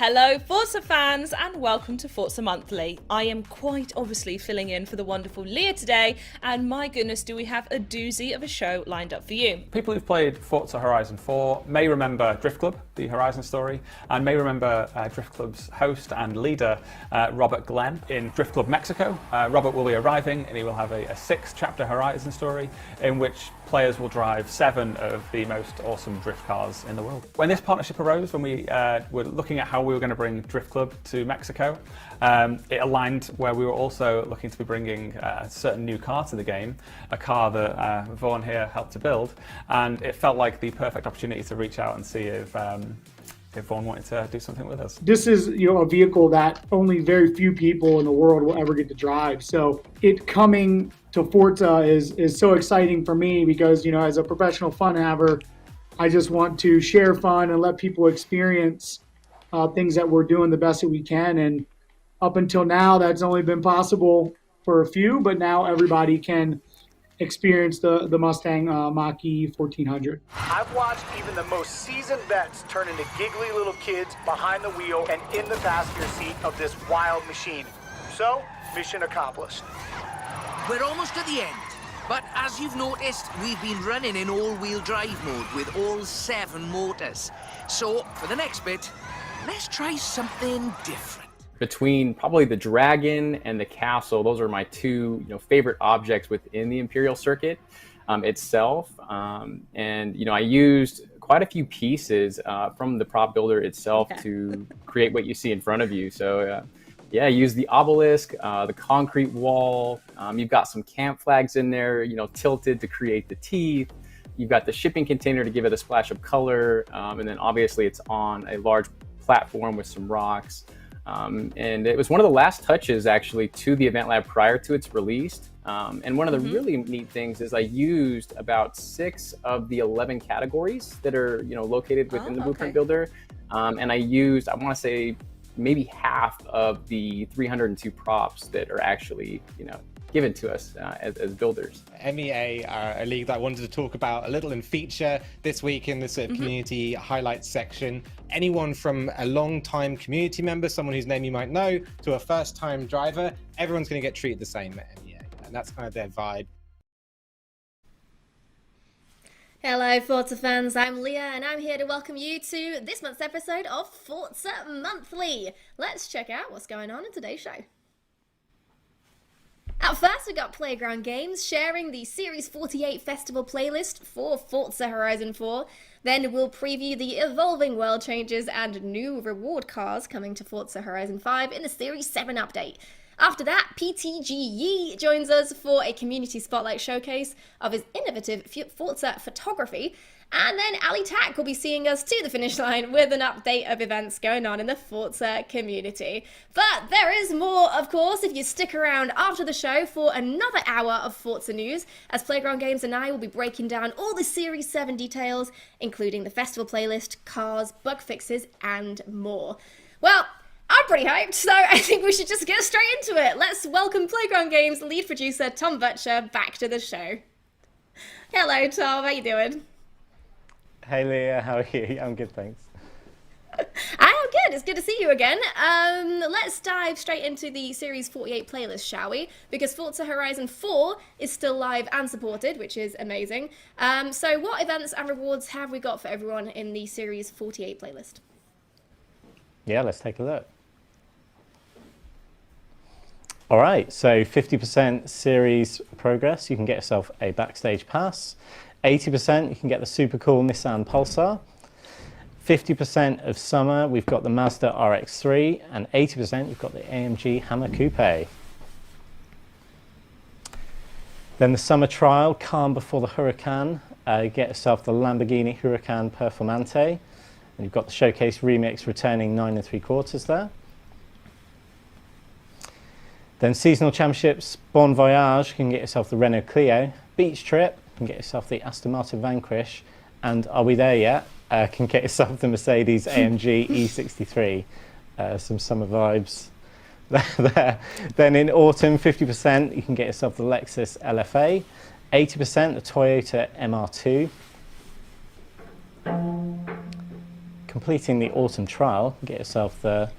Hello Forza fans and welcome to Forza Monthly. I am quite obviously filling in for the wonderful Leah today, and my goodness do we have a doozy of a show lined up for you. People who've played Forza Horizon 4 may remember Drift Club, the Horizon story, and may remember Drift Club's host and leader, Robert Glenn, in Drift Club Mexico. Robert will be arriving and he will have a 6-chapter Horizon story in which players will drive 7 of the most awesome drift cars in the world. When this partnership arose, when we were looking at how we were going to bring Drift Club to Mexico, it aligned where we were also looking to be bringing a certain new car to the game, a car that Vaughan here helped to build, and it felt like the perfect opportunity to reach out and see if Vaughan wanted to do something with us. This is a vehicle that only very few people in the world will ever get to drive. So it coming to Forza is so exciting for me because, as a professional fun haver, I just want to share fun and let people experience things that we're doing the best that we can. And up until now, that's only been possible for a few, but now everybody can experience the Mustang Mach-E 1400. I've watched even the most seasoned vets turn into giggly little kids behind the wheel and in the passenger seat of this wild machine. So, mission accomplished. We're almost at the end, but as you've noticed, we've been running in all-wheel drive mode with all 7 motors. So, for the next bit, let's try something different. Between probably the dragon and the castle, those are my 2 favorite objects within the Imperial circuit itself. And I used quite a few pieces from the prop builder itself to create what you see in front of you. So I used the obelisk, the concrete wall. You've got some camp flags in there, tilted to create the teeth. You've got the shipping container to give it a splash of color. And then obviously it's on a large platform with some rocks. And it was one of the last touches actually to the event lab prior to its release. And one of the really neat things is I used about 6 of the 11 categories that are located within the blueprint builder. And I used, I want to say, maybe half of the 302 props that are actually given to us as builders. MEA are a league that I wanted to talk about a little and feature this week in the sort of community highlights section. Anyone from a long-time community member, someone whose name you might know, to a first-time driver, everyone's going to get treated the same at MEA, and that's kind of their vibe. Hello Forza fans, I'm Leah and I'm here to welcome you to this month's episode of Forza Monthly. Let's check out what's going on in today's show. At first, we got Playground Games sharing the Series 48 Festival playlist for Forza Horizon 4. Then we'll preview the evolving world changes and new reward cars coming to Forza Horizon 5 in the Series 7 update. After that, PTGE joins us for a community spotlight showcase of his innovative Forza photography. And then Ali Tak will be seeing us to the finish line with an update of events going on in the Forza community. But there is more, of course, if you stick around after the show for another hour of Forza news, as Playground Games and I will be breaking down all the Series 7 details, including the festival playlist, cars, bug fixes, and more. Well, I'm pretty hyped, so I think we should just get straight into it. Let's welcome Playground Games lead producer Tom Butcher back to the show. Hello, Tom. How you doing? Hey Leah, how are you? I'm good, thanks. I'm good. It's good to see you again. Let's dive straight into the Series 48 playlist, shall we? Because Forza Horizon 4 is still live and supported, which is amazing. So what events and rewards have we got for everyone in the Series 48 playlist? Yeah, let's take a look. All right, so 50% series progress, you can get yourself a backstage pass. 80% you can get the super cool Nissan Pulsar. 50% of summer, we've got the Mazda RX-3, and 80% you've got the AMG Hammer Coupe. Then the summer trial, calm before the hurricane. Get yourself the Lamborghini Huracan Performante, and you've got the Showcase Remix returning 9 3/4 there. Then seasonal championships, Bon Voyage, you can get yourself the Renault Clio. Beach Trip, you can get yourself the Aston Martin Vanquish. And are we there yet? Can get yourself the Mercedes AMG E63. Some summer vibes there. Then in autumn, 50%, you can get yourself the Lexus LFA. 80% the Toyota MR2. completing the autumn trial, get yourself the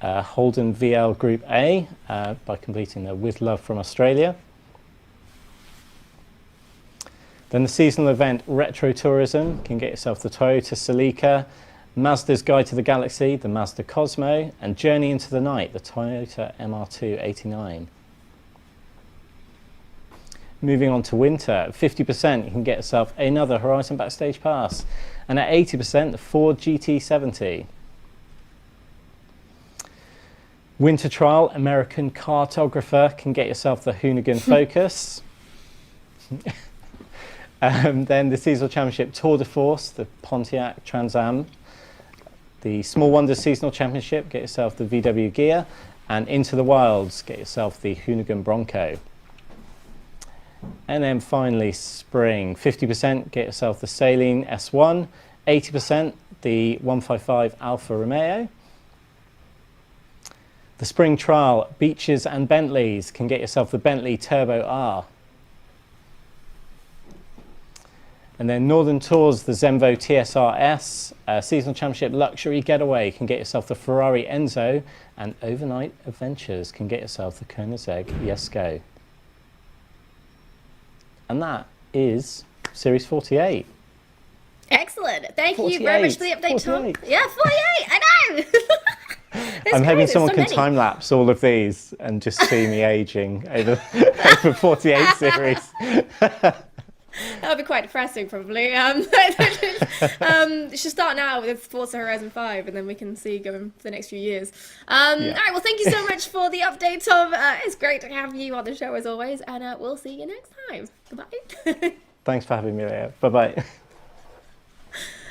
Holden VL Group A by completing the With Love from Australia. Then the seasonal event Retro Tourism, can get yourself the Toyota Celica, Mazda's Guide to the Galaxy, the Mazda Cosmo, and Journey into the Night, the Toyota MR289. Moving on to winter, at 50% you can get yourself another Horizon Backstage Pass, and at 80% the Ford GT70. Winter trial, American cartographer, can get yourself the Hoonigan Focus. Then the Seasonal Championship Tour de Force, the Pontiac Trans Am. The Small Wonders Seasonal Championship, get yourself the VW Gear. And Into the Wilds, get yourself the Hoonigan Bronco. And then finally, spring, 50% get yourself the Saleen S1, 80% the 155 Alfa Romeo. The spring trial, Beaches and Bentleys, can get yourself the Bentley Turbo R. And then Northern Tours, the Zenvo TSR-S, Seasonal Championship Luxury Getaway, can get yourself the Ferrari Enzo, and Overnight Adventures can get yourself the Koenigsegg Jesko. And that is Series 48. Excellent. Thank 48. you very much for the update, 48. Tom. Yeah, 48. I know. I'm hoping crazy, someone so can many. time lapse all of these and just see me aging over 48 series. That would be quite depressing, probably. Should start now with Forza Horizon 5, and then we can see going for the next few years. All right, well, thank you so much for the update, Tom. It's great to have you on the show, as always, and we'll see you next time. Goodbye. Thanks for having me, Leah. Bye-bye.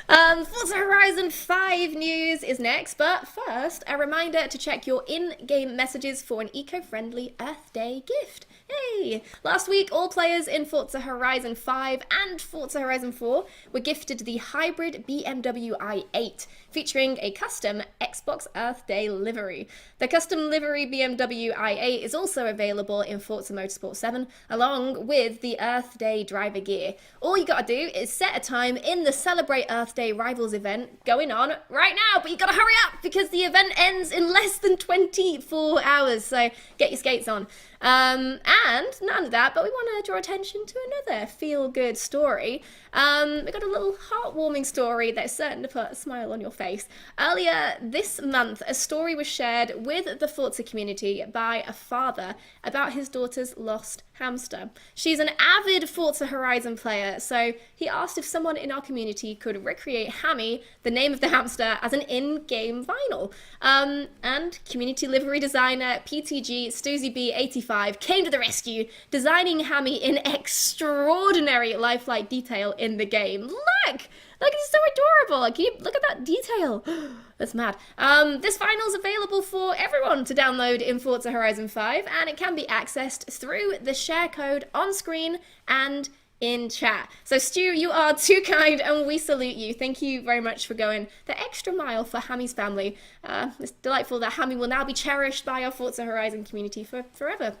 Forza Horizon 5 news is next, but first, a reminder to check your in-game messages for an eco-friendly Earth Day gift. Hey! Last week, all players in Forza Horizon 5 and Forza Horizon 4 were gifted the hybrid BMW i8, featuring a custom Xbox Earth Day livery. The custom livery BMW i8 is also available in Forza Motorsport 7, along with the Earth Day driver gear. All you gotta do is set a time in the Celebrate Earth Day Rivals event going on right now, but you gotta hurry up because the event ends in less than 24 hours, so get your skates on. And none of that, but we want to draw attention to another feel-good story. We got a little heartwarming story that's certain to put a smile on your face. Earlier this month, a story was shared with the Forza community by a father about his daughter's lost hamster. She's an avid Forza Horizon player, so he asked if someone in our community could recreate Hammy, the name of the hamster, as an in-game vinyl. And community livery designer PTG Stuzy B85 came to the rescue, designing Hammy in extraordinary lifelike detail in the game. Look, it's so adorable. Can you look at that detail? That's mad. This vinyl is available for everyone to download in Forza Horizon 5, and it can be accessed through the share code on screen and in chat. So Stu, you are too kind, and we salute you. Thank you very much for going the extra mile for Hammy's family. It's delightful that Hammy will now be cherished by our Forza Horizon community for forever.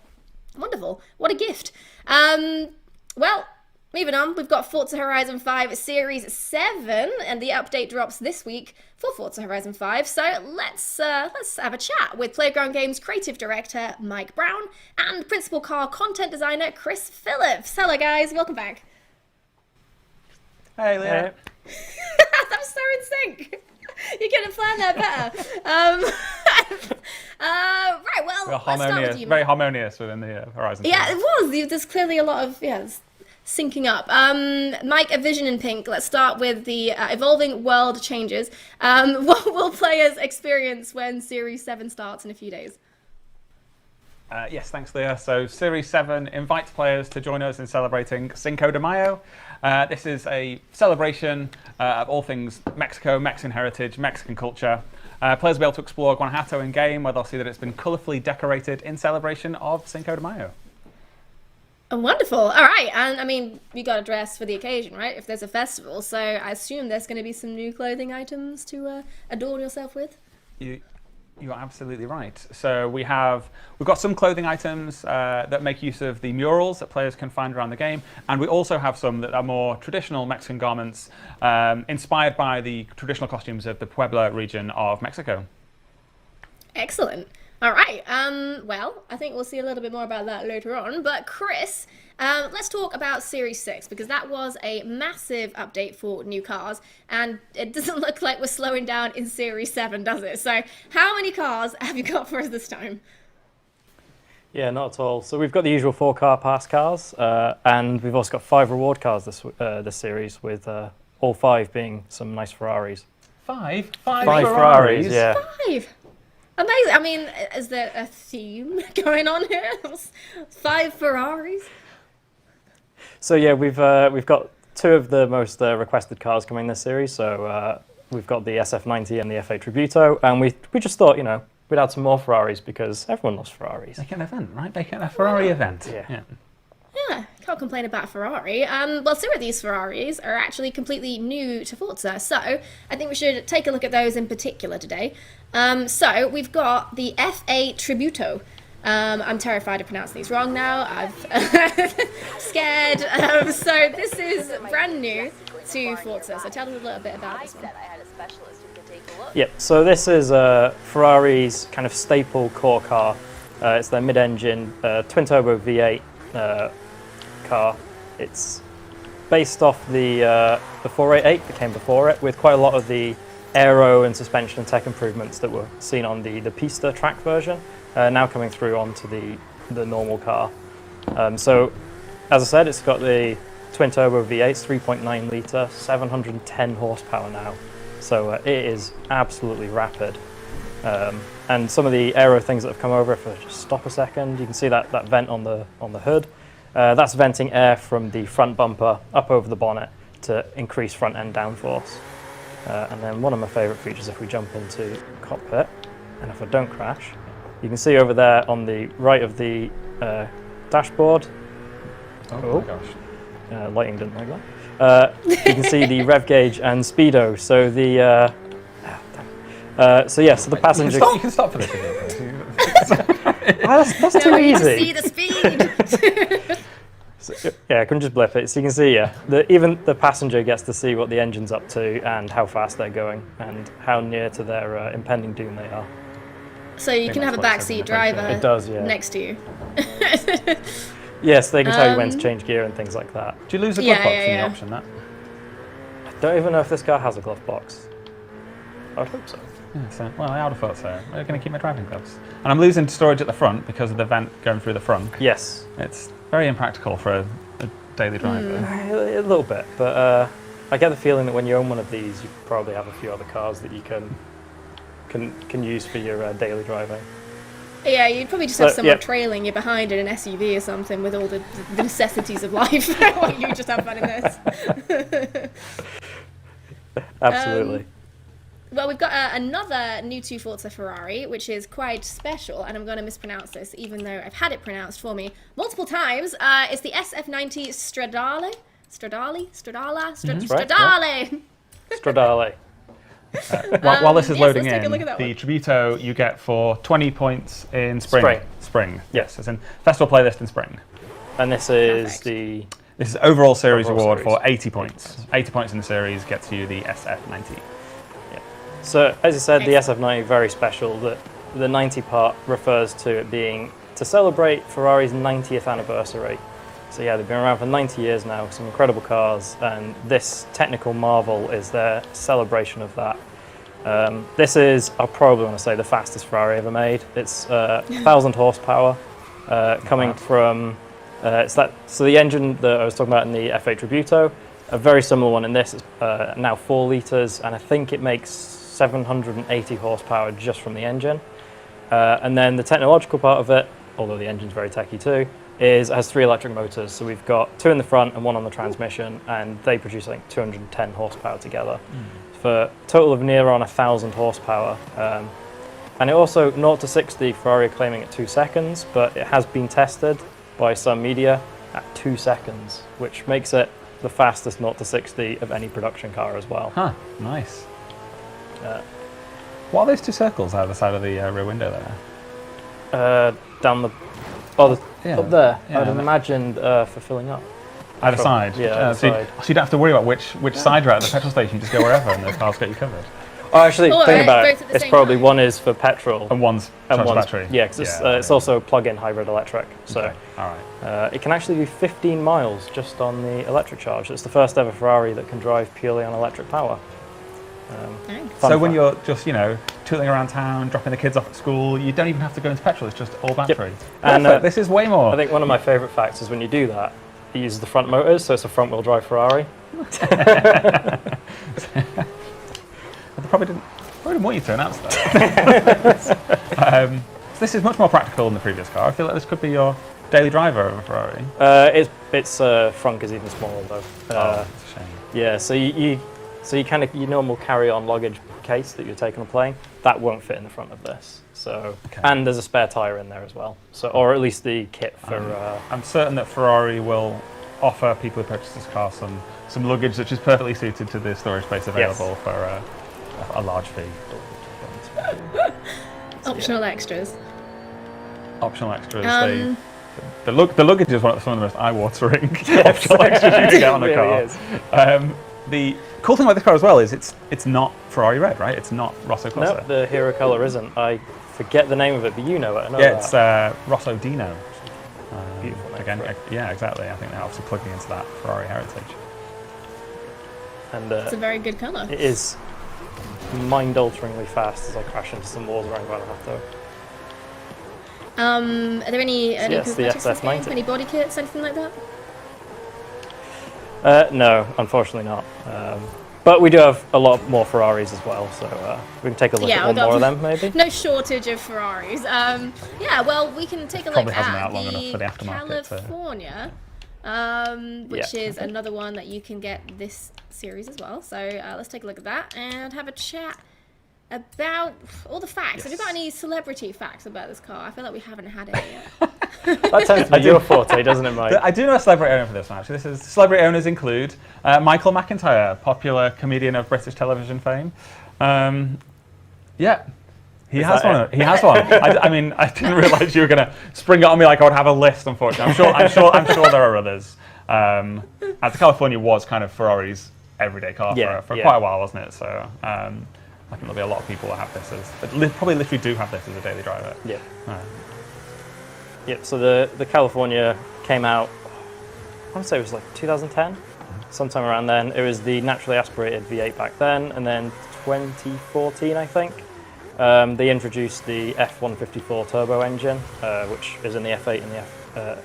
Wonderful. What a gift. Well, moving on, we've got Forza Horizon 5 Series 7, and the update drops this week for Forza Horizon 5. So let's have a chat with Playground Games creative director Mike Brown and principal car content designer Chris Phillips. Hello, guys. Welcome back. Hey, Leah. That was so in sync. You could have planned that better. Right, well, let's start with you. Very harmonious within the Horizon. Yeah, it was. There's clearly a lot of syncing up. Mike, a vision in pink. Let's start with the evolving world changes. What will players experience when Series 7 starts in a few days? Yes, thanks, Leah. So Series 7 invites players to join us in celebrating Cinco de Mayo. This is a celebration of all things Mexico, Mexican heritage, Mexican culture. Players will be able to explore Guanajuato in-game, where they'll see that it's been colourfully decorated in celebration of Cinco de Mayo. Oh, wonderful. All right. And I mean, you got to dress for the occasion, right? If there's a festival. So I assume there's going to be some new clothing items to adorn yourself with. You're absolutely right. So we've got some clothing items that make use of the murals that players can find around the game, and we also have some that are more traditional Mexican garments, inspired by the traditional costumes of the Puebla region of Mexico. Excellent. All right. Well, I think we'll see a little bit more about that later on. But Chris, let's talk about Series 6, because that was a massive update for new cars, and it doesn't look like we're slowing down in Series 7, does it? So how many cars have you got for us this time? Yeah, not at all. So we've got the usual 4 car pass cars, and we've also got 5 reward cars this series, with all 5 being some nice Ferraris. Five Ferraris, yeah. 5? Amazing. I mean, is there a theme going on here? 5 Ferraris? So yeah, we've got 2 of the most requested cars coming this series. So we've got the SF90 and the F8 Tributo, and we just thought, we'd add some more Ferraris because everyone loves Ferraris. Make an event, right? Make a Ferrari event. Yeah. Yeah, can't complain about Ferrari. Well, some of these Ferraris are actually completely new to Forza, so I think we should take a look at those in particular today. So we've got the F8 Tributo. I'm terrified to pronounce these wrong now. I'm scared. So this is brand new to Forza, so tell us a little bit about this one. Yep, so this is Ferrari's kind of staple core car. It's their mid-engine twin-turbo V8 car. It's based off the 488 that came before it, with quite a lot of the aero and suspension and tech improvements that were seen on the Pista track version, now coming through onto the normal car. So, as I said, it's got the twin-turbo V8, 3.9 litre, 710 horsepower now. So it is absolutely rapid. And some of the aero things that have come over, if I just stop a second, you can see that vent on the hood. That's venting air from the front bumper up over the bonnet to increase front end downforce. And then one of my favourite features, if we jump into cockpit, and if I don't crash, you can see over there on the right of the dashboard. Oh my gosh. Lighting didn't like that. You can see the rev gauge and speedo. So the so the passenger. You can stop for this video. That's too easy. See the speed. So, yeah, I can just blip it. So you can see, even the passenger gets to see what the engine's up to and how fast they're going and how near to their impending doom they are. So you can have a backseat driver It does, yeah. next to you. Yes, they can tell you when to change gear and things like that. Do you lose a glove box in the option? That? I don't even know if this car has a glove box. I would hope so. Yeah, so, well, I would have thought so. I'm going to keep my driving gloves. And I'm losing storage at the front because of the vent going through the front. Yes. It's very impractical for a daily driver. A little bit, but I get the feeling that when you own one of these, you probably have a few other cars that you can use for your daily driving. Yeah, you'd probably just have someone trailing you behind in an SUV or something with all the necessities of life while you just have fun in this. Absolutely. Well, we've got another new to Forza Ferrari, which is quite special, and I'm going to mispronounce this, even though I've had it pronounced for me multiple times. It's the SF90 Stradale? Stradale? Stradala? Stradale! Stradale. While this is loading let's take a look in, at that the one. Tributo you get for 20 points in spring. Spring. Yes, it's in Festival Playlist in spring. And this is Perfect. This is overall series Overall reward series. for 80 points. 80 points in the series gets you the SF90. So, as you said, the SF90 very special. The 90 part refers to it being to celebrate Ferrari's 90th anniversary. So yeah, they've been around for 90 years now, some incredible cars, and this technical marvel is their celebration of that. This is, I'll probably want to say, the fastest Ferrari ever made. It's 1,000 horsepower, coming from, so the engine that I was talking about in the F8 Tributo, a very similar one in this, is now 4 litres, and I think it makes 780 horsepower just from the engine. And then the technological part of it, although the engine's very techy too, it has 3 electric motors. So we've got 2 in the front and 1 on the transmission, and they produce, I think, 210 horsepower together for a total of near on 1,000 horsepower. And it also, 0 to 60, Ferrari are claiming at 2 seconds, but it has been tested by some media at 2 seconds, which makes it the fastest 0 to 60 of any production car as well. Huh, nice. What are those two circles out of the side of the rear window there? Down the, up there. Yeah, I'd imagined for filling up. Either side? Yeah, so, side. so you don't have to worry about which side you're at the petrol station. You just go wherever and the cars get you covered. Oh, actually, think about both it. at the It's same probably time? one is for petrol And one's charged battery. Yeah, because it's also plug-in hybrid electric. So Okay, all right. it can actually do 15 miles just on the electric charge. It's the first ever Ferrari that can drive purely on electric power. Nice. Fun So when fact. you're just, tooling around town, dropping the kids off at school, you don't even have to go into petrol, it's just all battery. And, Perfect, this is way more. I think one of my favourite facts is when you do that, it uses the front motors, so it's a front-wheel drive Ferrari. They probably didn't want you to announce that. So this is much more practical than the previous car. I feel like this could be your daily driver of a Ferrari. Its front is even smaller though. That's a shame. Yeah, so you kind of your normal carry-on luggage case that you're taking on a plane, that won't fit in the front of this. So and there's a spare tire in there as well. So or at least the kit for. I'm certain that Ferrari will offer people who purchase this car some luggage which is perfectly suited to the storage space available for a large fee. Optional extras. Optional extras. The luggage is some of the most eye-watering optional extras you can get on a It car. really is. The cool thing about this car as well is it's not Ferrari red, right? It's not Rosso Corsa. No, the hero color isn't. I forget the name of it, but you know it. I know Yeah, that. it's Rosso Dino. Beautiful name Again, for it. yeah, exactly. I think they're obviously plugging into that Ferrari heritage. And It's a very good colour. it is mind-alteringly fast as I crash into some walls around Guanajuato. Are there any yes, the cosmetics in this game? SF90. Any body kits, anything like that? No, unfortunately not. But we do have a lot more Ferraris as well, so we can take a look Yeah, at one we'll more of go- them, maybe. No shortage of Ferraris. Yeah, well, we can take a Probably look hasn't been at out long enough the for the aftermarket to- California, which is another one that you can get this series as well. So let's take a look at that and have a chat about all the facts. Have you got any celebrity facts about this car? I feel like we haven't had any yet. That tends to be your forte, doesn't it, Mike? I do know a celebrity owner for this one, actually. Celebrity owners include Michael McIntyre, popular comedian of British television fame. Yeah, he has one. He has one. I mean, I didn't realise you were going to spring it on me like I would have a list. Unfortunately, I'm sure there are others. As the California was kind of Ferrari's everyday car for quite a while, wasn't it? So I think there'll be a lot of people that have this probably literally do have this as a daily driver. Yeah. Yep, so the California came out, I want to say it was like 2010, sometime around then. It was the naturally aspirated V8 back then, and then 2014, I think, they introduced the F154 turbo engine, which is in the F8 and the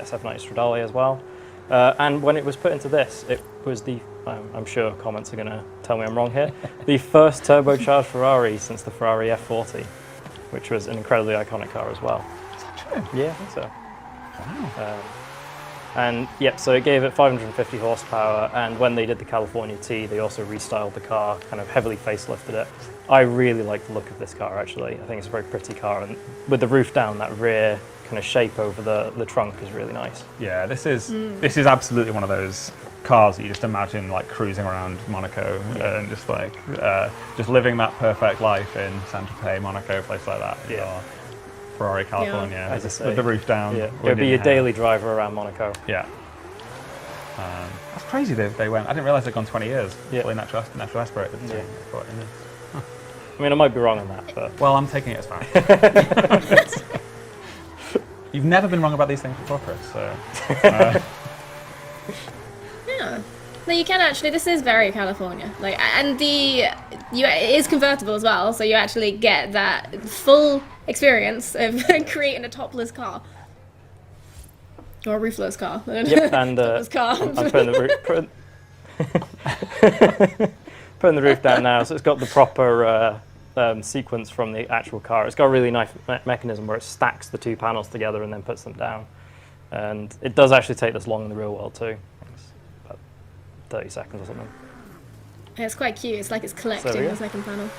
SF90 Stradale as well. And when it was put into this, it was the, I'm sure comments are going to tell me I'm wrong here, the first turbocharged Ferrari since the Ferrari F40, which was an incredibly iconic car as well. Yeah, I think so. Wow. And yep, so it gave it 550 horsepower, and when they did the California T, they also restyled the car, kind of heavily facelifted it. I really like the look of this car, actually. I think it's a very pretty car, and with the roof down, that rear kind of shape over the trunk is really nice. Yeah, this is absolutely one of those cars that you just imagine like cruising around Monaco and just like just living that perfect life in Santa Fe, Monaco, place like that. Yeah. Ferrari California, As I say, with the roof down. Yeah, wind it'll be in your hair. daily driver around Monaco. Yeah. That's crazy they went. I didn't realise they'd gone 20 years. Yeah. Fully natural aspirated. Yeah. But, I mean, I might be wrong on that, but well, I'm taking it as fact. You've never been wrong about these things before, Chris. So. Yeah. No, you can actually. This is very California. Like, and it is convertible as well, so you actually get that full experience of creating a topless car or a roofless car. yep, and topless car. I'm putting the roof down now, so it's got the proper sequence from the actual car. It's got a really nice mechanism where it stacks the two panels together and then puts them down. And it does actually take this long in the real world too. It's about 30 seconds or something. It's quite cute. It's like it's collecting we go. the second panel.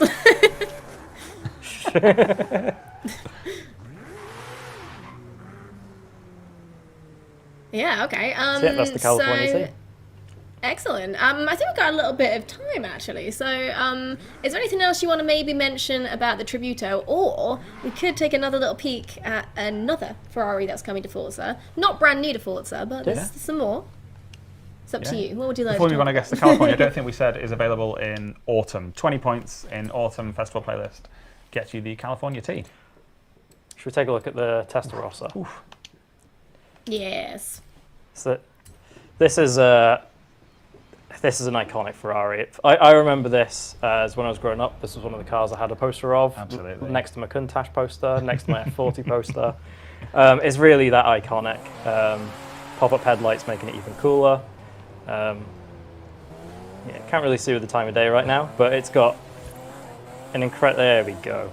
Yeah, okay. So yeah, that's the California T. Excellent. I think we've got a little bit of time, actually. So, is there anything else you want to maybe mention about the Tributo? Or we could take another little peek at another Ferrari that's coming to Forza. Not brand new to Forza, but there's some more. It's up to you. What would you like Before to we want to guess the California, I don't think we said is available in autumn. 20 points in autumn festival playlist gets you the California T. Should we take a look at the Testarossa? Oof. Yes. So this is an iconic Ferrari. I remember this as when I was growing up. This was one of the cars I had a poster of. Absolutely. Next to my Countach poster, next to my F40 poster. It's really that iconic. Pop-up headlights making it even cooler. Yeah, can't really see with the time of day right now, but it's got an incredible. There we go.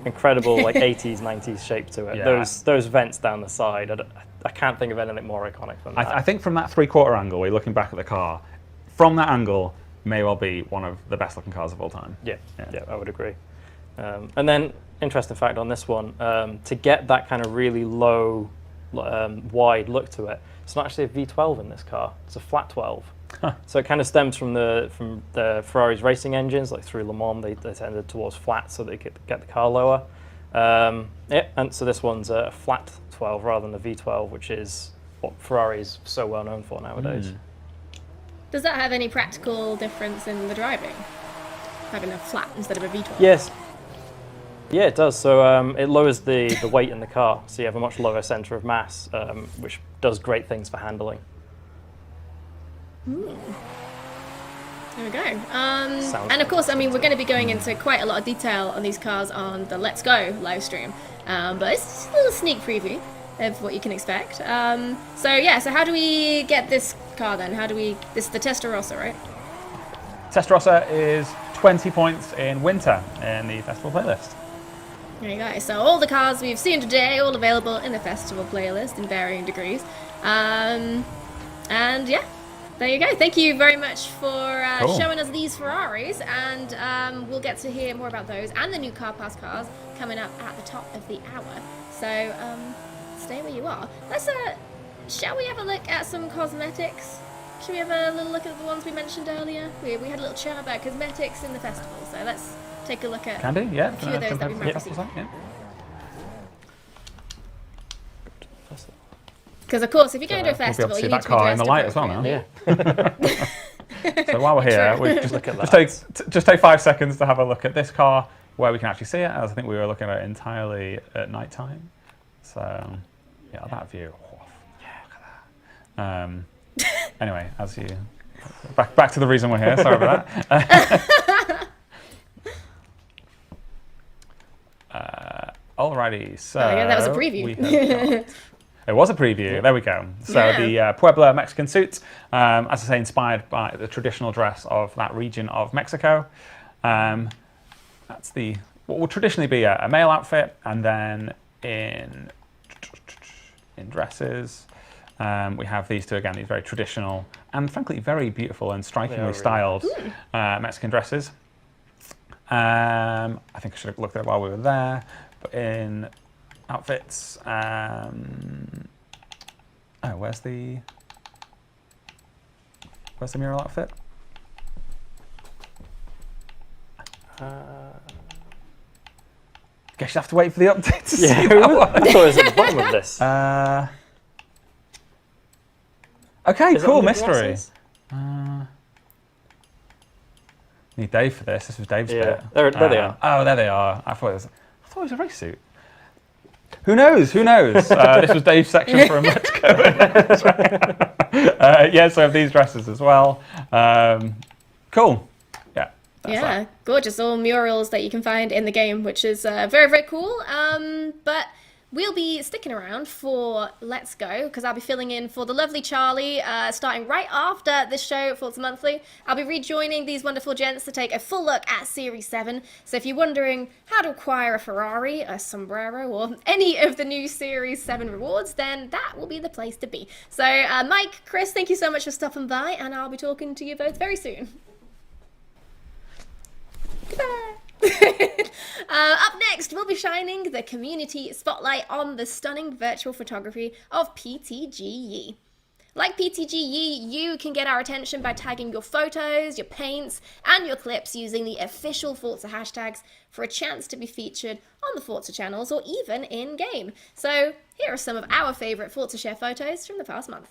Incredible, like 80s, 90s shape to it. Yeah. Those vents down the side. I can't think of anything more iconic than that. I think from that three-quarter angle, we're looking back at the car. From that angle, may well be one of the best-looking cars of all time. Yeah, I would agree. And then, interesting fact on this one, to get that kind of really low, wide look to it, it's not actually a V12 in this car. It's a flat 12. Huh. So it kind of stems from the Ferrari's racing engines, like through Le Mans, they tended towards flat so they could get the car lower. And so this one's a flat 12 rather than a V12, which is what Ferrari is so well known for nowadays. Does that have any practical difference in the driving? Having a flat instead of a V12? Yes. Yeah, it does. So it lowers the weight in the car, so you have a much lower centre of mass, which does great things for handling. There we go. And of course, I mean, we're going to be going into quite a lot of detail on these cars on the Let's Go live stream. But it's just a little sneak preview of what you can expect. So how do we get this car then? This is the Testarossa, right? Testarossa is 20 points in winter in the festival playlist. There you go. So all the cars we've seen today, all available in the festival playlist in varying degrees. And yeah. There you go. Thank you very much for showing us these Ferraris, and we'll get to hear more about those and the new Car Pass cars coming up at the top of the hour. So stay where you are. Let's shall we have a look at some cosmetics? Should we have a little look at the ones we mentioned earlier? We had a little chat about cosmetics in the festival, so let's take a look at a few of those that we might have seen. Because of course, if you're going to a festival, you need to be dressed appropriately. So while we're here, we just take 5 seconds to have a look at this car where we can actually see it, as I think we were looking at it entirely at night time. So yeah, that view. Oh, yeah, look at that. Anyway, as you back to the reason we're here. Sorry about that. Alrighty, so that was a preview. It was a preview. There we go. So the Puebla Mexican suit, as I say, inspired by the traditional dress of that region of Mexico. That's what would traditionally be a male outfit, and then in dresses, we have these two again. These very traditional and frankly very beautiful and strikingly styled Mexican dresses. I think I should have looked at it while we were there, but in outfits. Where's the mural outfit? Guess you have to wait for the update to see that one. I thought it was at the bottom of this. Okay, cool, mystery. Need Dave for this. This was Dave's bit. There they are. Oh, there they are. I thought it was a race suit. Who knows? This was Dave's section for a Let's Go. So I have these dresses as well. Cool. Yeah, gorgeous. All murals that you can find in the game, which is very, very cool. But we'll be sticking around for Let's Go, because I'll be filling in for the lovely Charlie, starting right after this show, Forza Monthly. I'll be rejoining these wonderful gents to take a full look at Series 7. So if you're wondering how to acquire a Ferrari, a sombrero, or any of the new Series 7 rewards, then that will be the place to be. So Mike, Chris, thank you so much for stopping by, and I'll be talking to you both very soon. Goodbye. Up next, we'll be shining the community spotlight on the stunning virtual photography of PTGE. Like PTGE, you can get our attention by tagging your photos, your paints, and your clips using the official Forza hashtags for a chance to be featured on the Forza channels or even in-game. So here are some of our favourite Forza Share photos from the past month.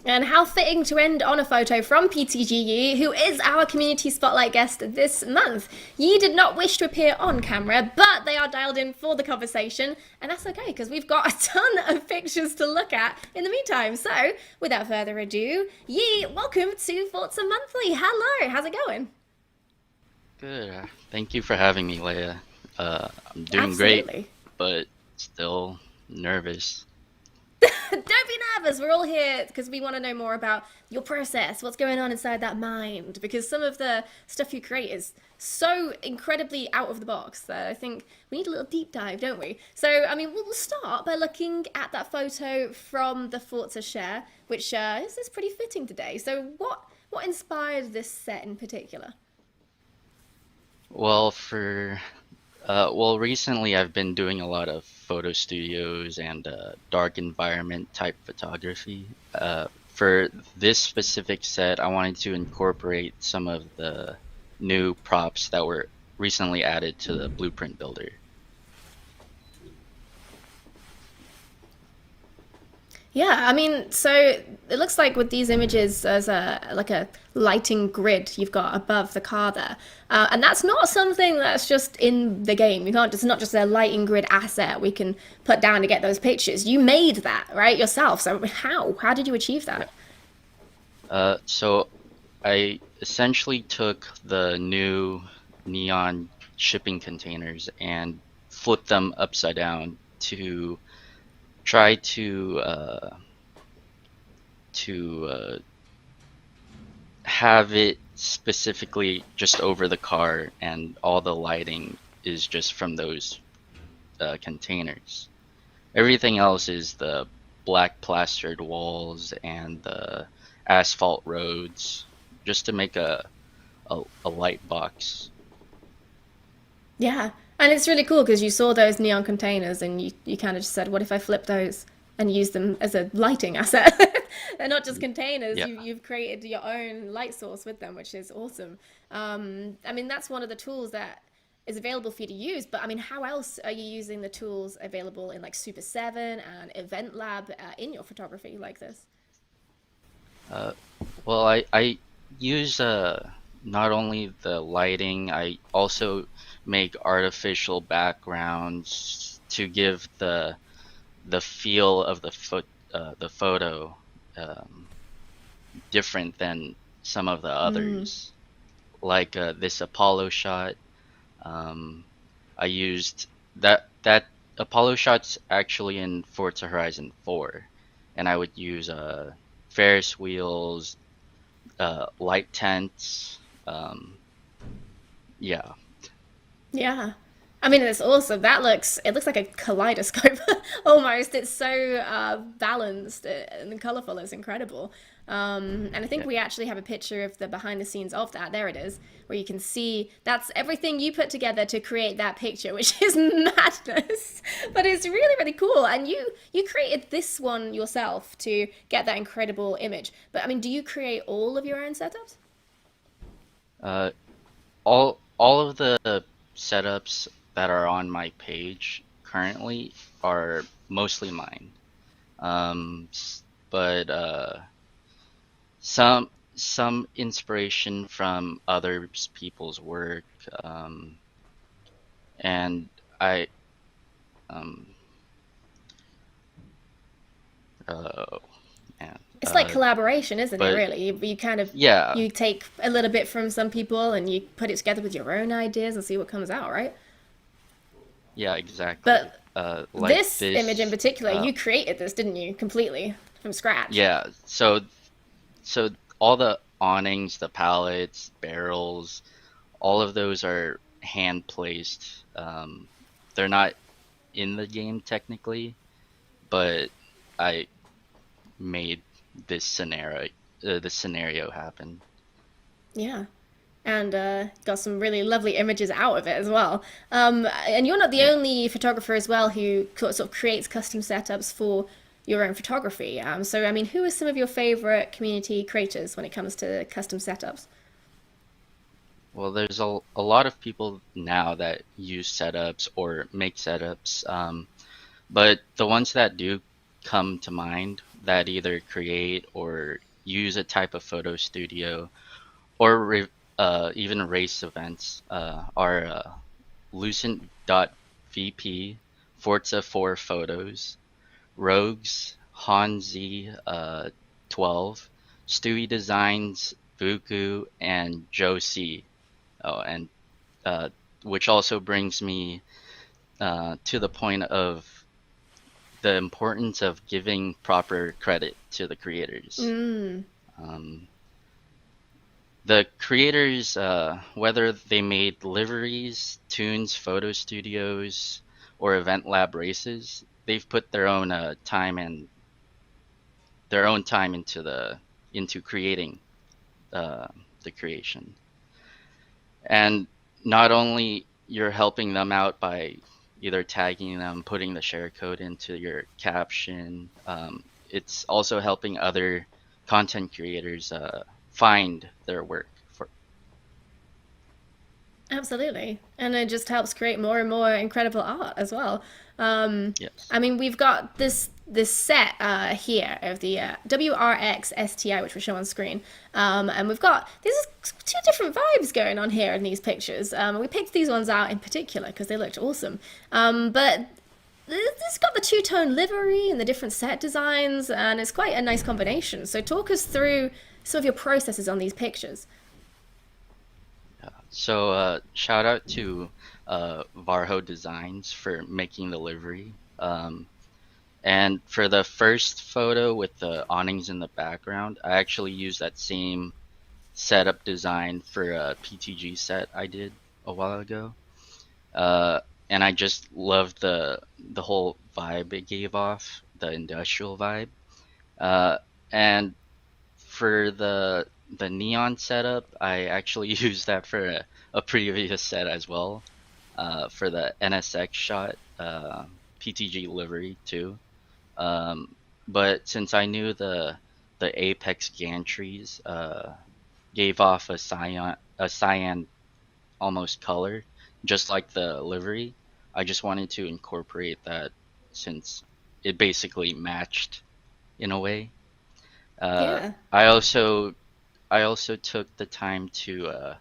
And how fitting to end on a photo from PTGE, who is our community spotlight guest this month. Yi did not wish to appear on camera, but they are dialed in for the conversation, and that's okay because we've got a ton of pictures to look at in the meantime. So, without further ado, Yi, welcome to Forza Monthly. Hello, how's it going? Good. Thank you for having me, Leia. I'm doing Absolutely. great, but still nervous. Don't be nervous. We're all here because we want to know more about your process, what's going on inside that mind, because some of the stuff you create is so incredibly out of the box that I think we need a little deep dive, don't we? So, I mean, we'll start by looking at that photo from the Forza Share, which is pretty fitting today. So what inspired this set in particular? Well, recently I've been doing a lot of photo studios and dark environment type photography. For this specific set, I wanted to incorporate some of the new props that were recently added to the blueprint builder. Yeah, I mean, so it looks like with these images, there's a lighting grid you've got above the car there, and that's not something that's just in the game. You can't. It's not just a lighting grid asset we can put down to get those pictures. You made that, right, yourself. So how did you achieve that? So I essentially took the new neon shipping containers and flipped them upside down to try to have it specifically just over the car, and all the lighting is just from those containers. Everything else is the black plastered walls and the asphalt roads, just to make a light box. Yeah, and it's really cool because you saw those neon containers and you kind of just said, what if I flip those and use them as a lighting asset? They're not just containers. Yeah. You've created your own light source with them, which is awesome. I mean, that's one of the tools that is available for you to use, but I mean, how else are you using the tools available in like Super 7 and Event Lab in your photography like this? Well, I use not only the lighting, I also make artificial backgrounds to give the feel of the photo different than some of the others. Like this Apollo shot, I used that Apollo shot's actually in Forza Horizon 4, and I would use Ferris wheels, light tents, yeah. Yeah. I mean, it's awesome. It looks like a kaleidoscope almost. It's so balanced and colorful. It's incredible. And I think we actually have a picture of the behind the scenes of that. There it is, where you can see that's everything you put together to create that picture, which is madness. But it's really, really cool. And you created this one yourself to get that incredible image. But I mean, do you create all of your own setups? All of the setups that are on my page currently are mostly mine. But some inspiration from other people's work, and I um oh man It's like collaboration, isn't it, but really? You kind of, yeah, you take a little bit from some people and you put it together with your own ideas and see what comes out, right? yeah, exactly. But Like this image in this, particular, you created this, didn't you? Completely from scratch. yeah. So all the awnings, the pallets, barrels, all of those are hand placed. They're not in the game technically, but I made this scenario happen. Yeah. And got some really lovely images out of it as well. And you're not the Yeah. only photographer as well who sort of creates custom setups for your own photography. So, I mean, who are some of your favorite community creators when it comes to custom setups? Well, there's a lot of people now that use setups or make setups, but the ones that do come to mind that either create or use a type of photo studio or even race events are Lucent.vp, Forza 4 Photos, Rogues, Hanzi 12, Stewie Designs, Vuku, and Joe C. Oh, and uh, which also brings me to the point of the importance of giving proper credit to the creators. Mm. Um, the creators, whether they made liveries, tunes, photo studios, or event lab races, they've put their own time into creating uh, the creation. And not only you're helping them out by either tagging them, putting the share code into your caption, it's also helping other content creators find their work. Absolutely. And it just helps create more and more incredible art as well. Yes. I mean, we've got this set here of the WRX STI, which we show on screen. And we've got these two different vibes going on here in these pictures. We picked these ones out in particular because they looked awesome. But it's got the two-tone livery and the different set designs, and it's quite a nice combination. So talk us through some of your processes on these pictures. So shout out to Varho Designs for making the livery. And for the first photo with the awnings in the background, I actually used that same setup design for a PTG set I did a while ago. And I just loved the whole vibe it gave off, the industrial vibe. And for the neon setup, I actually used that for a previous set as well, for the NSX shot, PTG livery too. But since I knew the apex gantries gave off a cyan almost color, just like the livery, I just wanted to incorporate that since it basically matched in a way. Uh, Yeah. I also I also took the time to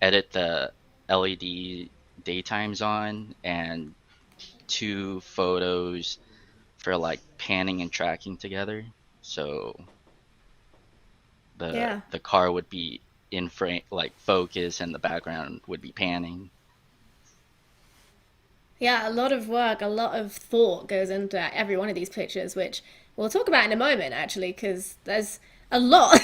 edit the LED daytimes on and two photos for like panning and tracking together. So Yeah. the car would be in frame, like focus, and the background would be panning. Yeah, a lot of work, a lot of thought goes into every one of these pictures, which we'll talk about in a moment, actually, because there's a lot.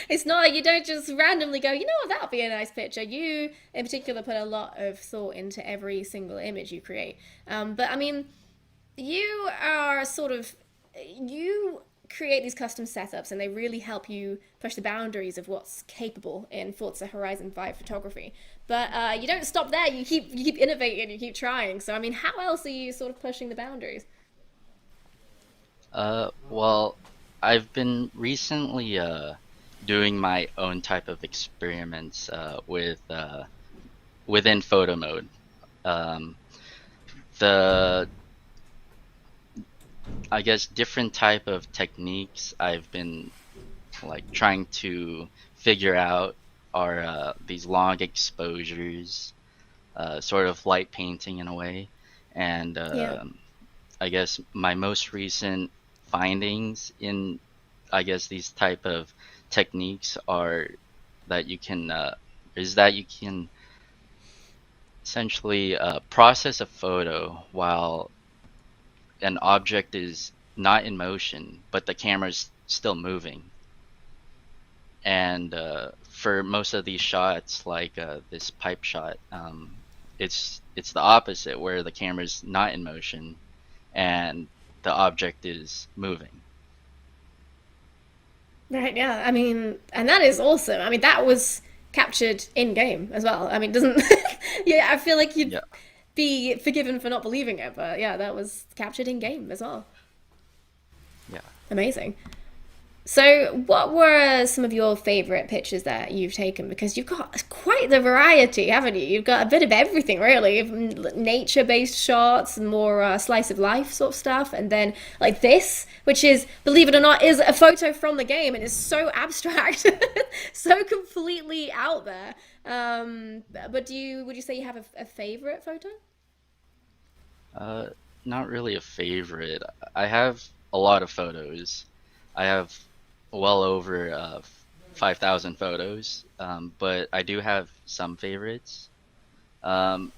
It's not like you don't just randomly go, you know what, that'll be a nice picture. You, in particular, put a lot of thought into every single image you create. But I mean, you are sort of, you create these custom setups and they really help you push the boundaries of what's capable in Forza Horizon 5 photography. But you don't stop there. You keep innovating. You keep trying. So I mean, how else are you sort of pushing the boundaries? Well, I've been recently doing my own type of experiments within photo mode. Um, the I guess different type of techniques I've been like trying to figure out are these long exposures, sort of light painting in a way, and Yeah. I guess my most recent findings in, I guess, these type of techniques are that you can is that you can essentially process a photo while an object is not in motion, but the camera's still moving. And for most of these shots, like this pipe shot, it's the opposite, where the camera's not in motion and the object is moving. Right, yeah. I mean, and that is awesome. I mean, that was captured in game as well. I mean, doesn't yeah, I feel like you'd Yeah. be forgiven for not believing it, but yeah, that was captured in game as well. Yeah. Amazing. So, what were some of your favorite pictures that you've taken? Because you've got quite the variety, haven't you? You've got a bit of everything, really. Nature-based shots, and more slice of life sort of stuff, and then like this, which is, believe it or not, is a photo from the game, and it's so abstract, so completely out there. But would you say you have a favorite photo? Uh, Not really a favorite. I have a lot of photos. I have well over 5,000 photos, but I do have some favorites.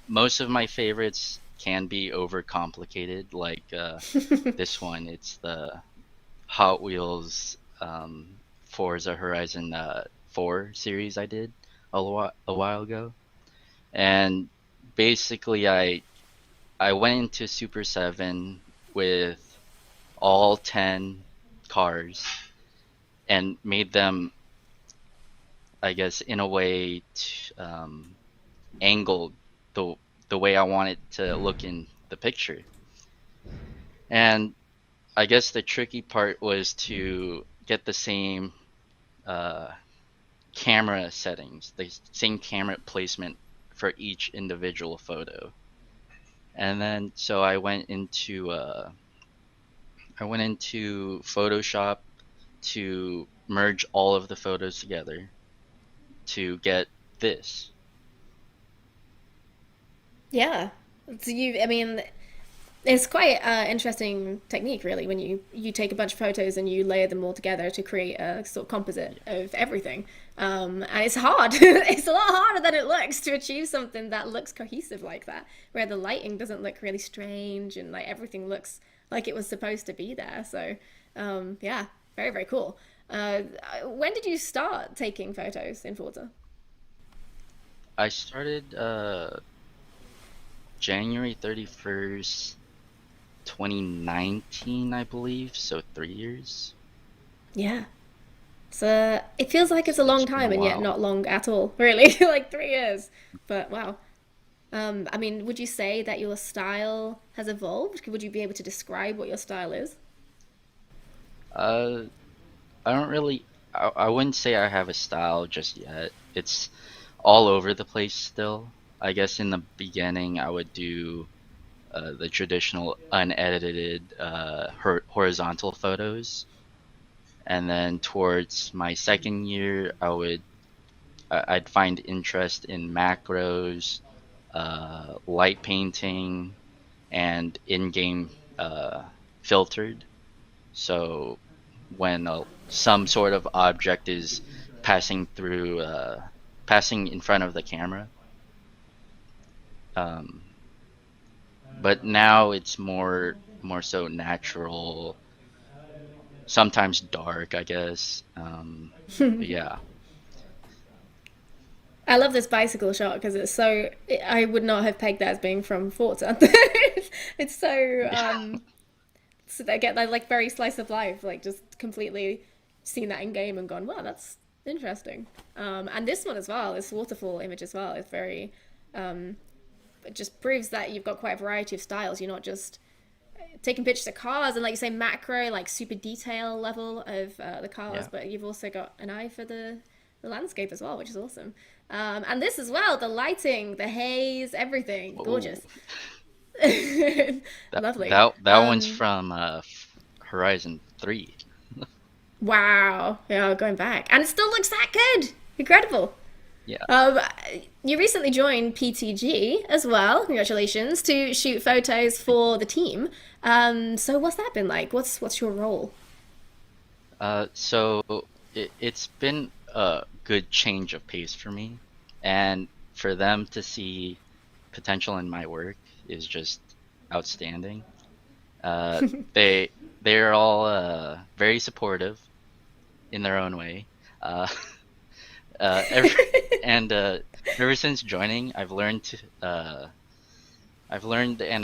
Most of my favorites can be overcomplicated, like this one. It's the Hot Wheels Forza Horizon 4 series I did a while ago. And basically, I went into Super 7 with all 10 cars and made them, I guess, in a way, angled the way I want it to look in the picture. And I guess the tricky part was to get the same camera settings, the same camera placement for each individual photo. And then so I went into Photoshop to merge all of the photos together to get this. Yeah. So I mean, it's quite interesting technique, really, when you take a bunch of photos and you layer them all together to create a sort of composite of everything. And it's hard. It's a lot harder than it looks to achieve something that looks cohesive like that, where the lighting doesn't look really strange and like everything looks like it was supposed to be there. So, yeah, very, very cool. When did you start taking photos in Forza? I started January 31st, 2019, I believe, so 3 years. Yeah. So it feels like it's a long It's been a time and yet while. not long at all, really. Like 3 years. But wow. I mean, would you say that your style has evolved? Would you be able to describe what your style is? Uh, I don't really, I wouldn't say I have a style just yet. It's all over the place still. I guess in the beginning I would do the traditional unedited horizontal photos, and then towards my second year I'd find interest in macros, light painting, and in-game filtered. So when some sort of object is passing through, passing in front of the camera. Um, but now it's more so natural, sometimes dark, I guess. But yeah. I love this bicycle shot because it's so. I would not have pegged that as being from Forza. It's so. So they get that like very slice of life, like just completely seen that in game and gone, wow, that's interesting. And this one as well, this waterfall image as well, is very. It just proves that you've got quite a variety of styles. You're not just taking pictures of cars and, like you say, macro, like super detail level of the cars, Yeah. but you've also got an eye for the landscape as well, which is awesome. And this as well, the lighting, the haze, everything, gorgeous. Lovely. That one's from Horizon 3. Wow. Yeah, going back. And it still looks that good. Incredible. Yeah. You recently joined PTG as well. Congratulations, to shoot photos for the team. So what's that been like? What's your role? So it's been a good change of pace for me, and for them to see potential in my work is just outstanding. Uh, they're all very supportive in their own way. Uh, every, and ever since joining, I've learned and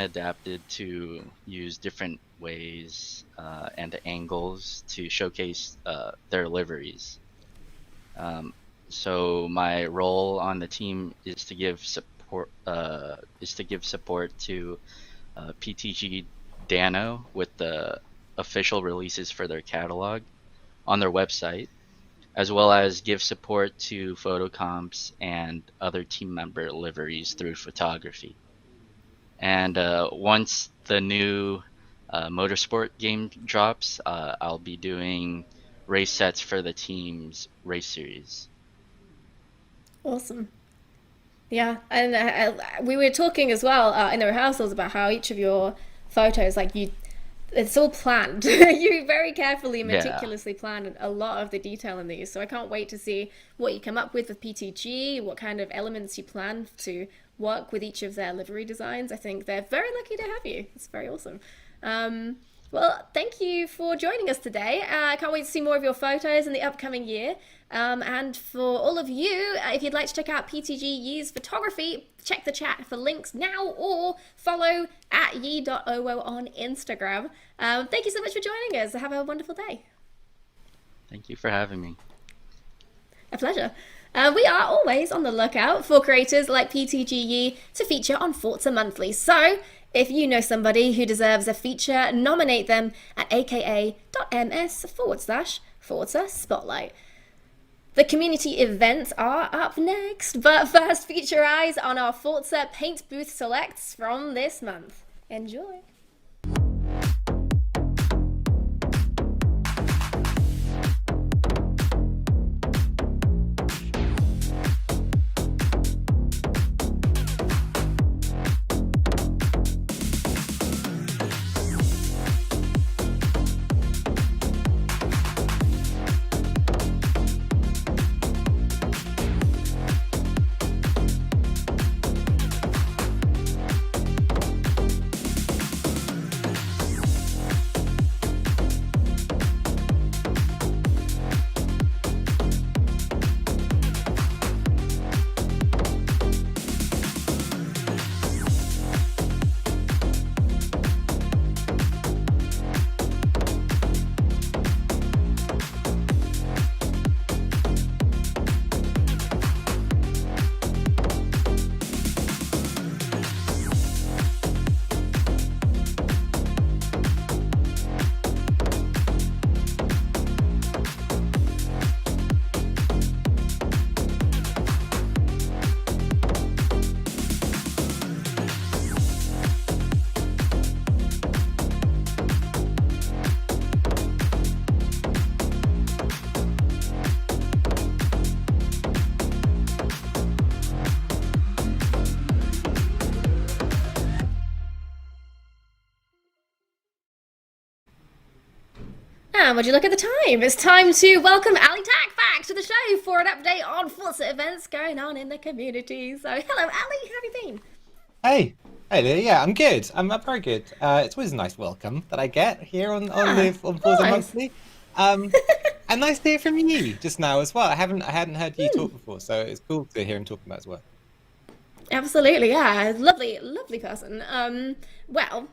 adapted to use different ways and angles to showcase their liveries. So my role on the team is to give support to PTG Dano with the official releases for their catalog on their website, as well as give support to photocomps and other team member liveries through photography. And once the new motorsport game drops, I'll be doing race sets for the team's race series. Awesome. Yeah, and we were talking as well in the rehearsals about how each of your photos, like it's all planned. You very carefully, meticulously planned a lot of the detail in these. So I can't wait to see what you come up with PTG, what kind of elements you plan to work with each of their livery designs. I think they're very lucky to have you. It's very awesome. Well, thank you for joining us today. I can't wait to see more of your photos in the upcoming year. And for all of you, if you'd like to check out PTG Yee's photography, check the chat for links now or follow at yee.owo on Instagram. Thank you so much for joining us. Have a wonderful day. Thank you for having me. A pleasure. We are always on the lookout for creators like PTG Yee to feature on Forza Monthly. So if you know somebody who deserves a feature, nominate them at aka.ms/Forza Spotlight. The community events are up next, but first feature eyes on our Forza Paint Booth Selects from this month. Enjoy! And would you look at the time? It's time to welcome Ali Tak back to the show for an update on Forza events going on in the community. So, hello, Ali, how have you been? Hey there, yeah, I'm good. I'm very good. It's always a nice welcome that I get here on Forza Monthly. And nice to hear from you just now as well. I hadn't heard you talk before, so it's cool to hear him talking about his work. Absolutely, yeah, lovely person. Well,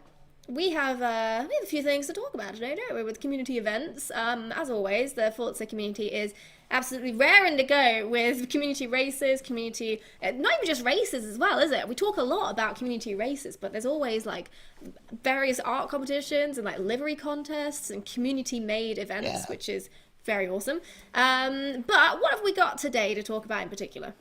we have a few things to talk about today, don't we, with community events. As always, the Forza community is absolutely raring to go with community races, not even just races as well, is it? We talk a lot about community races, but there's always like various art competitions and like livery contests and community-made events, which is very awesome. But what have we got today to talk about in particular?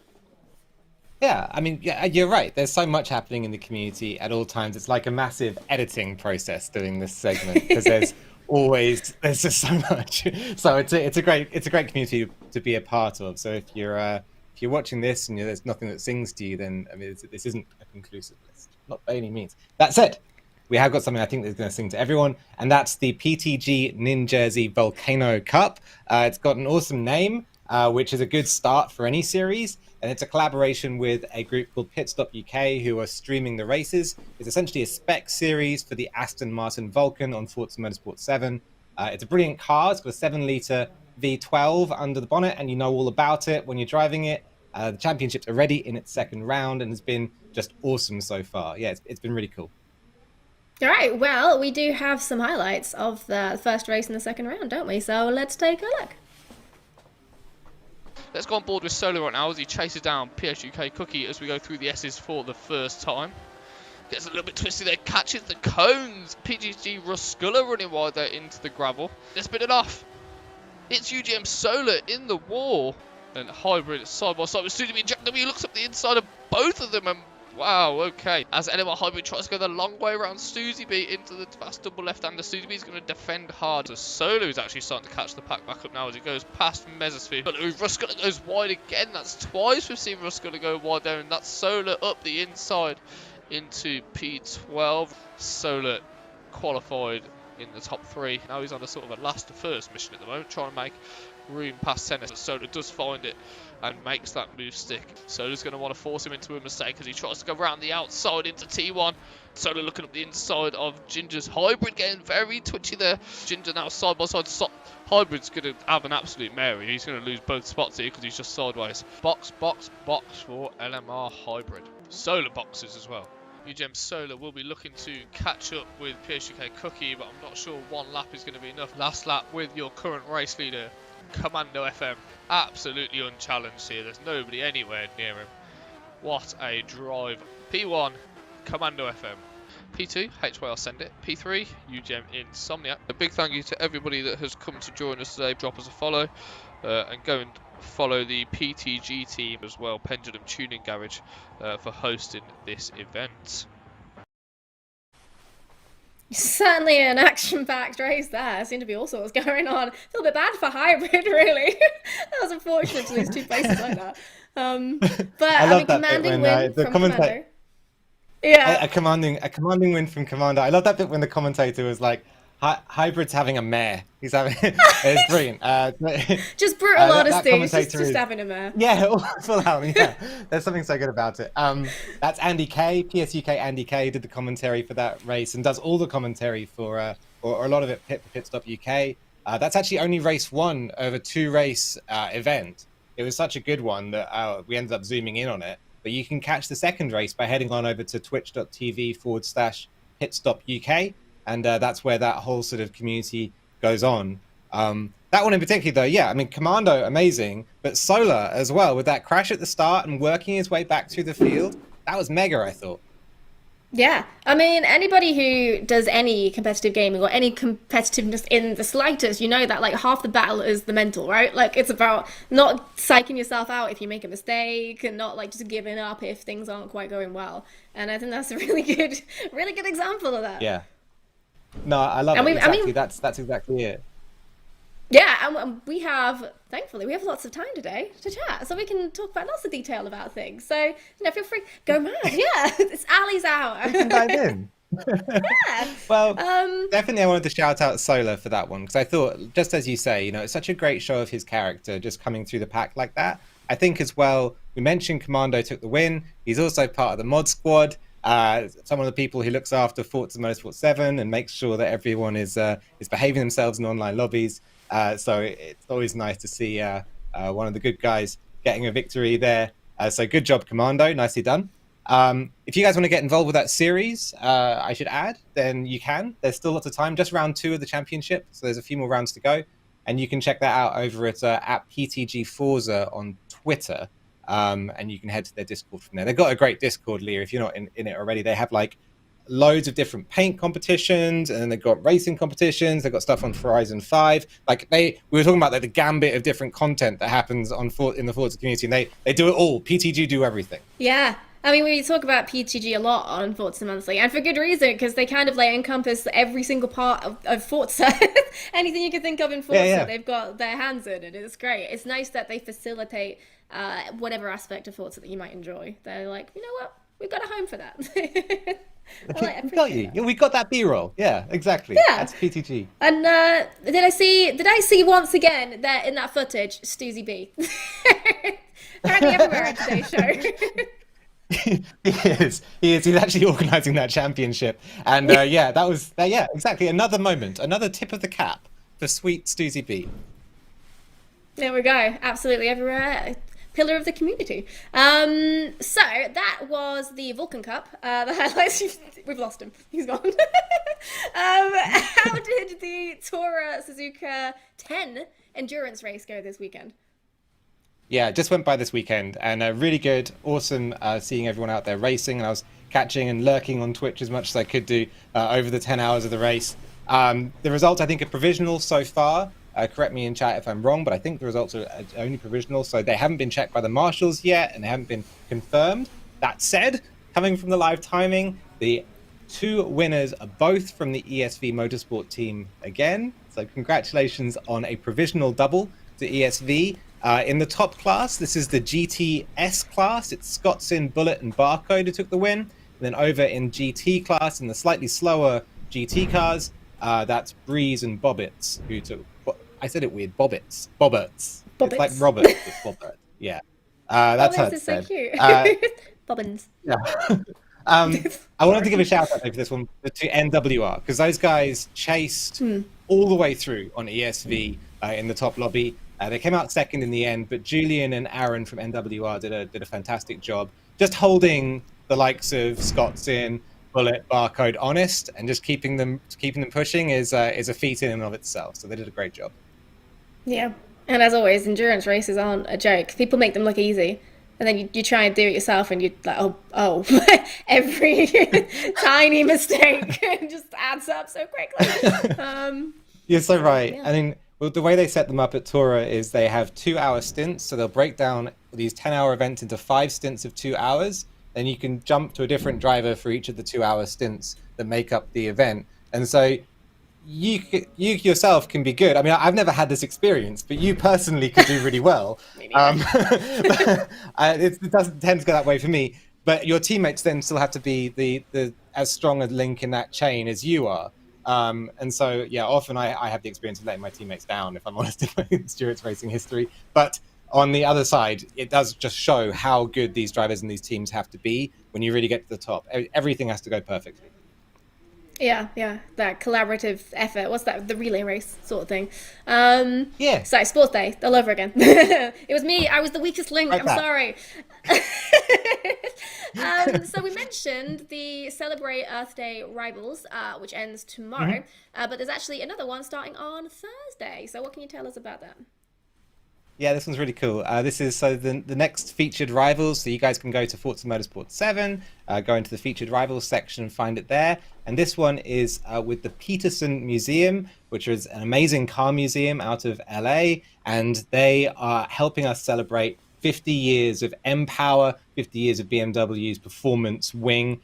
Yeah, I mean, yeah, you're right. There's so much happening in the community at all times. It's like a massive editing process doing this segment because there's always, there's just so much. So it's a great community to be a part of. So if you're watching this and there's nothing that sings to you, then I mean this isn't a conclusive list, not by any means. That said, we have got something I think that's going to sing to everyone, and that's the PTG Nin Jersey Volcano Cup. It's got an awesome name, which is a good start for any series. And it's a collaboration with a group called Pit Stop UK, who are streaming the races. It's essentially a spec series for the Aston Martin Vulcan on Forza Motorsport 7. It's a brilliant car. It's got a 7-litre V12 under the bonnet, and you know all about it when you're driving it. The championship's already in its second round, and has been just awesome so far. Yeah, it's been really cool. All right, well, we do have some highlights of the first race in the second round, don't we? So let's take a look. Let's go on board with Solo right now as he chases down PSUK Cookie as we go through the S's for the first time. Gets a little bit twisty there, catches the cones. PGG Ruscula running wide there into the gravel. They're spinning off. It's UGM Solar in the wall. And Hybrid side by side with Studio Jack W looks up the inside of both of them and wow, okay. As NMR Hybrid tries to go the long way around Suzy B into the fast double left-hander, Suzy B is going to defend hard. So Solo is actually starting to catch the pack back up now as he goes past Mesosphere. But Ruscula goes wide again. That's twice we've seen Ruscula go wide there, and that's Solo up the inside into P12. Solo qualified in the top 3. Now he's on a sort of a last to first mission at the moment, trying to make room past Tennis. But Solo does find it and makes that move stick. Solo's going to want to force him into a mistake as he tries to go around the outside into T1. Solo looking up the inside of Ginger's Hybrid, getting very twitchy there. Ginger now side by side. Hybrid's going to have an absolute Mary. He's going to lose both spots here because he's just sideways. Box, box, box for LMR Hybrid. Solar boxes as well. UGM Solar will be looking to catch up with PSUK Cookie, but I'm not sure one lap is going to be enough. Last lap with your current race leader, Commando FM. Absolutely unchallenged here. There's nobody anywhere near him. What a drive. P1, Commando FM. P2, HYL Send It. P3, UGM Insomniac. A big thank you to everybody that has come to join us today. Drop us a follow and go and follow the PTG team as well, Pendulum Tuning Garage, for hosting this event. Certainly an action-packed race there. Seemed to be all sorts going on. I feel a bit bad for Hybrid, really. That was unfortunate to lose 2 places like that. But I mean, commanding win from Commando. Yeah, a commanding win from Commander. I love that bit when the commentator was like, Hybrid's having a mare. He's having it's brilliant. Just brutal honesty. Just having a mare. Yeah, full out. Yeah, there's something so good about it. That's Andy K, PSUK Andy K did the commentary for that race and does all the commentary for or a lot of it for Pit Stop UK. That's actually only race 1 of a 2-race event. It was such a good one that we ended up zooming in on it. But you can catch the second race by heading on over to twitch.tv/Pit Stop UK. And that's where that whole sort of community goes on. That one in particular, though, yeah, I mean, Commando, amazing, but Solar as well, with that crash at the start and working his way back through the field, that was mega, I thought. Yeah, I mean, anybody who does any competitive gaming or any competitiveness in the slightest, you know that like half the battle is the mental, right? Like it's about not psyching yourself out if you make a mistake and not like just giving up if things aren't quite going well. And I think that's a really good example of that. Yeah. No, I love it. Exactly. I mean, that's exactly it. Yeah, and thankfully, we have lots of time today to chat, so we can talk about lots of detail about things. So, feel free, go mad. Yeah, it's Ali's hour. We can dive in. Yeah. Well, definitely I wanted to shout out Solar for that one, because I thought, just as you say, it's such a great show of his character just coming through the pack like that. I think as well, we mentioned Commando took the win. He's also part of the mod squad. Some of the people who looks after Forza Motorsport 7 and makes sure that everyone is behaving themselves in online lobbies. So it's always nice to see one of the good guys getting a victory there. So good job, Commando. Nicely done. If you guys want to get involved with that series, I should add, then you can. There's still lots of time. Just round 2 of the championship. So there's a few more rounds to go. And you can check that out over at PTG Forza on Twitter. And you can head to their Discord from there. They've got a great Discord, Leah. If you're not in it already, they have like loads of different paint competitions, and then they've got racing competitions. They've got stuff on Horizon 5. Like we were talking about like the gambit of different content that happens in the Forza community, and they do it all. PTG do everything. Yeah. I mean, we talk about PTG a lot on Forza Monthly, and for good reason, because they kind of like encompass every single part of Forza. Anything you can think of in Forza, they've got their hands in it. It's great. It's nice that they facilitate whatever aspect of Forza that you might enjoy. They're like, you know what? We've got a home for that. We got you. Yeah, we got that B-roll. Yeah, exactly. Yeah. That's PTG. And did I see once again that in that footage, Stuzy B? Apparently everywhere on today's show. He is. He's actually organising that championship, and that was exactly another moment, another tip of the cap for sweet Stuzy B. There we go. Absolutely everywhere. Pillar of the community. So that was the Vulcan Cup. The highlights. We've lost him. He's gone. How did the Tora Suzuka 10 endurance race go this weekend? Yeah, it just went by this weekend, and really good, awesome seeing everyone out there racing. And I was catching and lurking on Twitch as much as I could do over the 10 hours of the race. The results, I think, are provisional so far. Correct me in chat if I'm wrong, but I think the results are only provisional, so they haven't been checked by the marshals yet, and they haven't been confirmed. That said, coming from the live timing, the 2 winners are both from the ESV Motorsport team again. So congratulations on a provisional double to ESV. In the top class, this is the GTS class. It's Scottson, Bullet, and Barcode who took the win. And then over in GT class, in the slightly slower GT cars, that's Breeze and Bobbits who took... I said it weird. Bobbits. It's like Robert with Bobbert. Yeah. That's how it's said. So cute. Bobbins. Yeah. I wanted to give a shout out for this one to NWR, because those guys chased all the way through on ESV in the top lobby. They came out second in the end, but Julian and Aaron from NWR did a fantastic job, just holding the likes of Scottson, Bullet, Barcode honest, and just keeping them pushing is a feat in and of itself. So they did a great job. Yeah, and as always, endurance races aren't a joke. People make them look easy, and then you try and do it yourself, and you're like, oh, every tiny mistake just adds up so quickly. You're so right. Yeah. I mean, well, the way they set them up at Tora is they have 2-hour stints, so they'll break down these 10-hour events into 5 stints of 2 hours. Then you can jump to a different driver for each of the 2-hour stints that make up the event. And so you yourself can be good. I mean, I've never had this experience, but you personally could do really well. It doesn't tend to go that way for me. But your teammates then still have to be the as strong a link in that chain as you are. And so, yeah, often I have the experience of letting my teammates down, if I'm honest, in my endurance racing history. But on the other side, it does just show how good these drivers and these teams have to be when you really get to the top. Everything has to go perfectly. Yeah, that collaborative effort. What's that? The relay race sort of thing. Yeah. Sorry, sports day all over again. It was me. I was the weakest link. I'm sorry. So we mentioned the Celebrate Earth Day Rivals, which ends tomorrow. But there's actually another one starting on Thursday. So what can you tell us about that? Yeah, this one's really cool. This is the next featured rivals. So you guys can go to Forza Motorsport 7, go into the featured rivals section and find it there. And this one is with the Peterson Museum, which is an amazing car museum out of LA. And they are helping us celebrate 50 years of M-Power, 50 years of BMW's performance wing.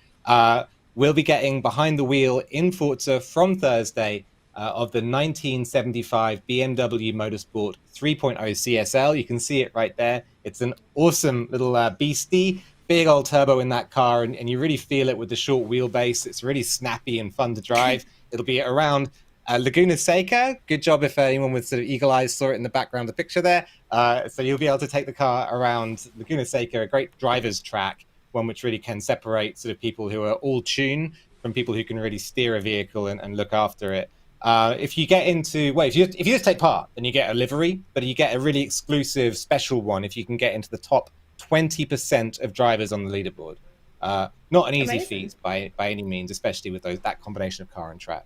We'll be getting behind the wheel in Forza from Thursday of the 1975 BMW Motorsport 3.0 CSL. You can see it right there. It's an awesome little beastie, big old turbo in that car, and you really feel it with the short wheelbase. It's really snappy and fun to drive. It'll be around Laguna Seca. Good job if anyone with sort of eagle eyes saw it in the background, the picture there. So you'll be able to take the car around Laguna Seca, a great driver's track, one which really can separate sort of people who are all tune from people who can really steer a vehicle and look after it. If you get into, if you just take part, then you get a livery, but you get a really exclusive special one if you can get into the top 20% of drivers on the leaderboard. Not an easy feat by any means, especially with that combination of car and track.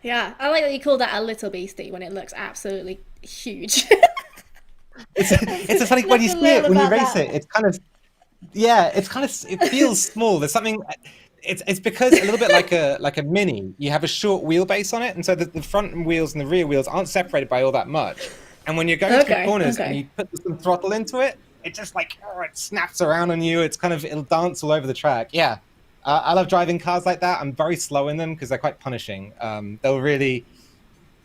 Yeah, I like that you call that a little beastie when it looks absolutely huge. It's a funny when you see it, when you race it, it's kind of, it feels small. There's something. It's because a little bit like a Mini, you have a short wheelbase on it, and so the front wheels and the rear wheels aren't separated by all that much. And when you're going through corners and you put some throttle into it, it just like it snaps around on you. It'll dance all over the track. Yeah, I love driving cars like that. I'm very slow in them because they're quite punishing. They'll really,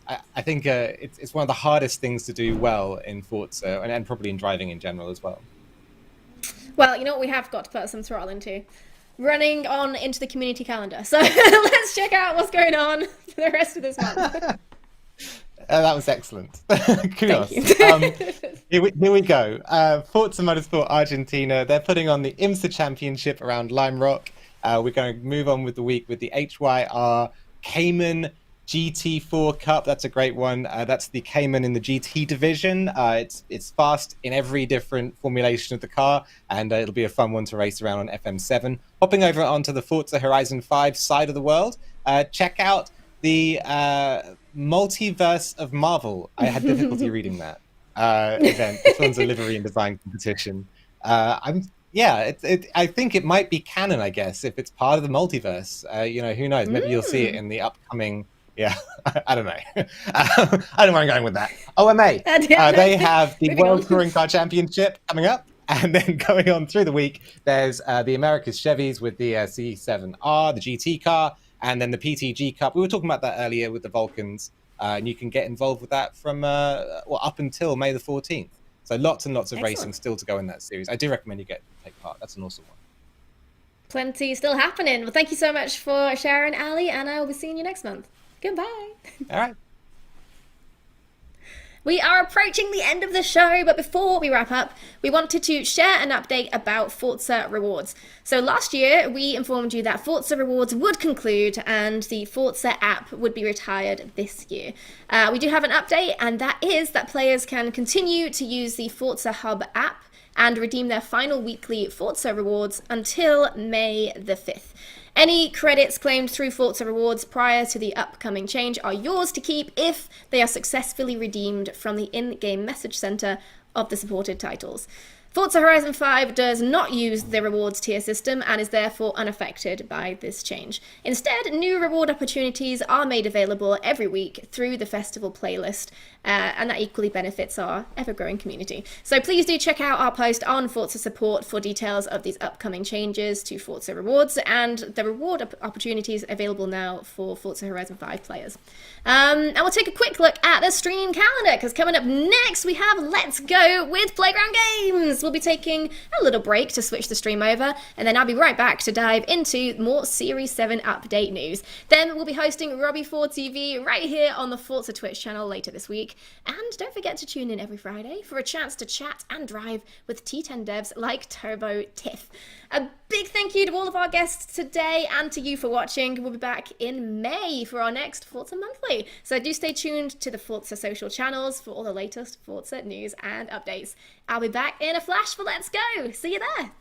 I think it's one of the hardest things to do well in Forza and probably in driving in general as well. Well, you know what we have got to put some throttle into? Running on into the community calendar. So let's check out what's going on for the rest of this month. That was excellent. Kudos. Here we go. Forza Motorsport Argentina. They're putting on the IMSA Championship around Lime Rock. We're going to move on with the week with the HYR Cayman GT4 Cup. That's a great one. That's the Cayman in the GT division. It's fast in every different formulation of the car, and it'll be a fun one to race around on FM7. Hopping over onto the Forza Horizon 5 side of the world, check out the Multiverse of Marvel. I had difficulty reading that event. This one's a livery and design competition. I think it might be canon, I guess, if it's part of the multiverse. Who knows? Maybe you'll see it in the upcoming. Yeah, I don't know. I don't know where I'm going with that. OMA. They have the World Touring Car Championship coming up. And then going on through the week, there's the America's Chevys with the C7R, the GT car, and then the PTG Cup. We were talking about that earlier with the Vulcans. And you can get involved with that from up until May the 14th. So lots and lots of racing still to go in that series. I do recommend you take part. That's an awesome one. Plenty still happening. Well, thank you so much for sharing, Ali, and I will be seeing you next month. Goodbye. All right. We are approaching the end of the show, but before we wrap up, we wanted to share an update about Forza Rewards. So last year, we informed you that Forza Rewards would conclude and the Forza app would be retired this year. We do have an update, and that is that players can continue to use the Forza Hub app and redeem their final weekly Forza Rewards until May the 5th. Any credits claimed through Forza Rewards prior to the upcoming change are yours to keep if they are successfully redeemed from the in-game message center of the supported titles. Forza Horizon 5 does not use the rewards tier system and is therefore unaffected by this change. Instead, new reward opportunities are made available every week through the festival playlist, and that equally benefits our ever-growing community. So please do check out our post on Forza support for details of these upcoming changes to Forza Rewards and the reward opportunities available now for Forza Horizon 5 players. And we'll take a quick look at the stream calendar, because coming up next we have Let's Go with Playground Games. We'll be taking a little break to switch the stream over, and then I'll be right back to dive into more Series 7 update news. Then we'll be hosting Robbie4TV right here on the Forza Twitch channel later this week. And don't forget to tune in every Friday for a chance to chat and drive with T10 devs like Turbo Tiff. A big thank you to all of our guests today and to you for watching. We'll be back in May for our next Forza Monthly. So do stay tuned to the Forza social channels for all the latest Forza news and updates. I'll be back in a flash for Let's Go. See you there.